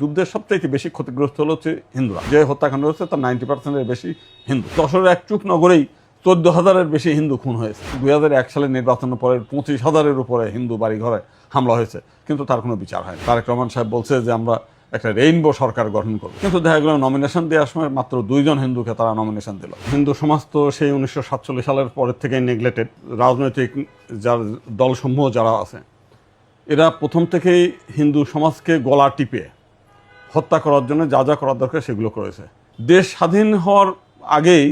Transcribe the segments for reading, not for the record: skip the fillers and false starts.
যুদ্ধের সবচেয়ে বেশি ক্ষতিগ্রস্ত হচ্ছে হিন্দুরা। যে হত্যাকাণ্ড হচ্ছে তার 90%-এর বেশি হিন্দু। যশোরের এক চুপ নগরেই 14,000-এর বেশি হিন্দু খুন হয়েছে। 2001 সালের নির্বাচনের পরে 25,000-এর উপরে হিন্দু বাড়িঘরে হামলা হয়েছে, কিন্তু তার কোনো বিচার হয়নি। তারেক রহমান সাহেব বলছে যে আমরা একটা রেইনবো সরকার গঠন করবো, কিন্তু দেখা গেল নমিনেশন দেওয়ার সময় মাত্র 2 জন হিন্দুকে তারা নমিনেশন দিল। হিন্দু সমাজ তো সেই 1947 সালের পরের থেকেই নেগলেক্টেড। রাজনৈতিক যার দলসমূহ যারা আছে এরা প্রথম থেকেই হিন্দু সমাজকে গলা টিপে হত্যা করার জন্য যা যা করার দরকার সেগুলো করেছে। দেশ স্বাধীন হওয়ার আগেই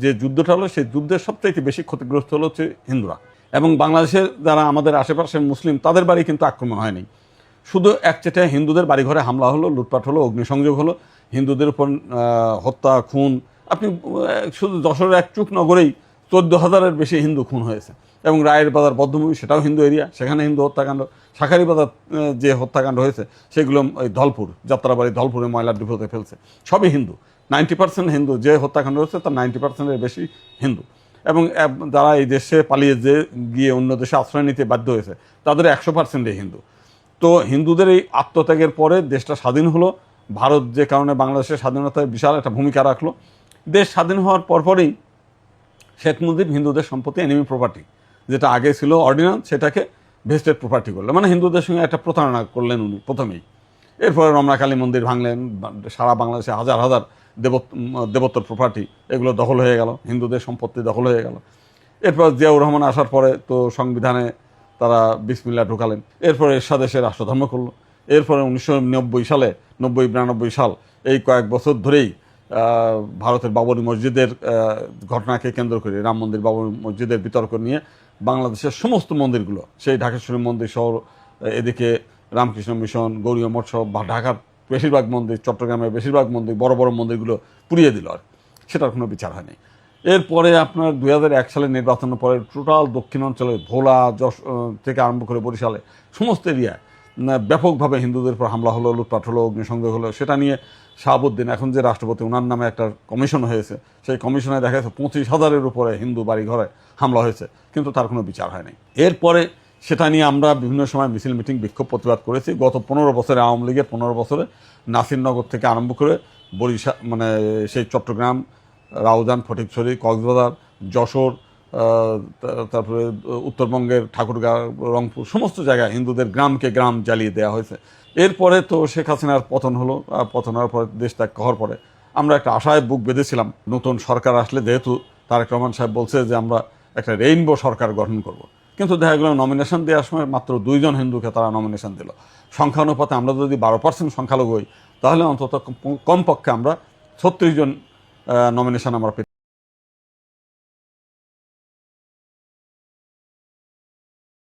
যে যুদ্ধটা হলো সেই যুদ্ধের সবচেয়ে বেশি ক্ষতিগ্রস্ত হচ্ছে হিন্দুরা। এবং বাংলাদেশের যারা আমাদের আশেপাশের মুসলিম তাদের বাড়ি কিন্তু আক্রমণ হয়নি, শুধু একচেটে হিন্দুদের বাড়িঘরে হামলা হলো, লুটপাট হলো, অগ্নিসংযোগ হলো, হিন্দুদের উপর হত্যা খুন। আপনি শুধু যশোরের এক চুপ নগরেই 14,000-এর বেশি হিন্দু খুন হয়েছে। এবং রায়ের বাজার বদ্ধভূমি, সেটাও হিন্দু এরিয়া, সেখানে হিন্দু হত্যাকাণ্ড। শাঁখারি বাজার যে হত্যাকাণ্ড হয়েছে সেগুলো ওই ধলপুর, যাত্রাবাড়ি ধলপুরে ময়লার ডিপোতে ফেলছে, সবই হিন্দু। 90% হিন্দু। যে হত্যাকাণ্ড হচ্ছে তার 90%-এর বেশি হিন্দু। এবং যারা এই দেশে পালিয়ে গিয়ে অন্য দেশে আশ্রয় নিতে বাধ্য হয়েছে তাদের 100%-ই হিন্দু। তো হিন্দুদের এই আত্মত্যাগের পরে দেশটা স্বাধীন হলো। ভারত যে কারণে বাংলাদেশের স্বাধীনতায় বিশাল একটা ভূমিকা রাখলো। দেশ স্বাধীন হওয়ার পরপরই শেখ মুজিব হিন্দুদের সম্পত্তি এনিমি প্রপার্টি, যেটা আগে ছিল অর্ডিন্যান্স, সেটাকে ভেস্টেড প্রপার্টি করলেন। মানে হিন্দুদের সঙ্গে একটা প্রতারণা করলেন উনি প্রথমেই। এরপরে রমনাকালী মন্দির ভাঙলেন, সারা বাংলাদেশে হাজার হাজার দেবোত্তর প্রপার্টি এগুলো দখল হয়ে গেল, হিন্দুদের সম্পত্তি দখল হয়ে গেল। এরপর জিয়াউর রহমান আসার পরে তো সংবিধানে তারা বিসমিল্লাহ ঢুকালেন। এরপরে এরশাদ রাষ্ট্রধর্ম করলো। এরপরে 1990 সালে 92 সাল এই কয়েক বছর ধরেই ভারতের বাবরি মসজিদের ঘটনাকে কেন্দ্র করে, রাম মন্দির বাবরি মসজিদের বিতর্ক নিয়ে বাংলাদেশের সমস্ত মন্দিরগুলো, সেই ঢাকেশ্বরী মন্দির শহর, এদিকে রামকৃষ্ণ মিশন, গৌরীয় মঠসব, বা ঢাকার বেশিরভাগ মন্দির, চট্টগ্রামের বেশিরভাগ মন্দির, বড় বড় মন্দিরগুলো পুড়িয়ে দিল, আর সেটার কোনো বিচার হয়নি। এরপরে আপনার 2001 সালের নির্বাচনের পরে টোটাল দক্ষিণাঞ্চলে ভোলা, যশ থেকে আরম্ভ করে বরিশালে সমস্ত এরিয়ায় ব্যাপকভাবে হিন্দুদের উপর হামলা হলো, লুটপাট হলো, অগ্নিসংযোগ হলো। সেটা নিয়ে শাহাবুদ্দিন, এখন যে রাষ্ট্রপতি, ওনার নামে একটা কমিশন হয়েছে। সেই কমিশনে দেখা গেছে 25,000-এর উপরে হিন্দু বাড়িঘরে হামলা হয়েছে, কিন্তু তার কোনো বিচার হয়নি। এরপরে সেটা নিয়ে আমরা বিভিন্ন সময় মিছিল, মিটিং, বিক্ষোভ, প্রতিবাদ করেছি। গত 15 বছরে, আওয়ামী লীগের 15 বছরে নাসিরনগর থেকে আরম্ভ করে বরিশাল, মানে সেই চট্টগ্রাম, রাউজান, ফটিকছড়ি, কক্সবাজার, যশোর, তারপরে উত্তরবঙ্গের ঠাকুরগাঁও, রংপুর, সমস্ত জায়গায় হিন্দুদের গ্রামকে গ্রাম জ্বালিয়ে দেওয়া হয়েছে। এরপরে তো শেখ হাসিনার পতন হলো। পতন হওয়ার পরে, দেশ ত্যাগ হওয়ার পরে আমরা একটা আশায় বুক বেঁধেছিলাম, নতুন সরকার আসলে, যেহেতু তারেক রহমান সাহেব বলছে যে আমরা একটা রেইনবো সরকার গঠন করব, কিন্তু দেখা গেল নমিনেশন দেওয়ার সময় মাত্র 2 জন হিন্দুকে তারা নমিনেশন দিল। সংখ্যানুপাতে আমরা যদি 12% সংখ্যালঘু হই, তাহলে অন্তত কমপক্ষে আমরা 36 জন নমিনেশন আমরা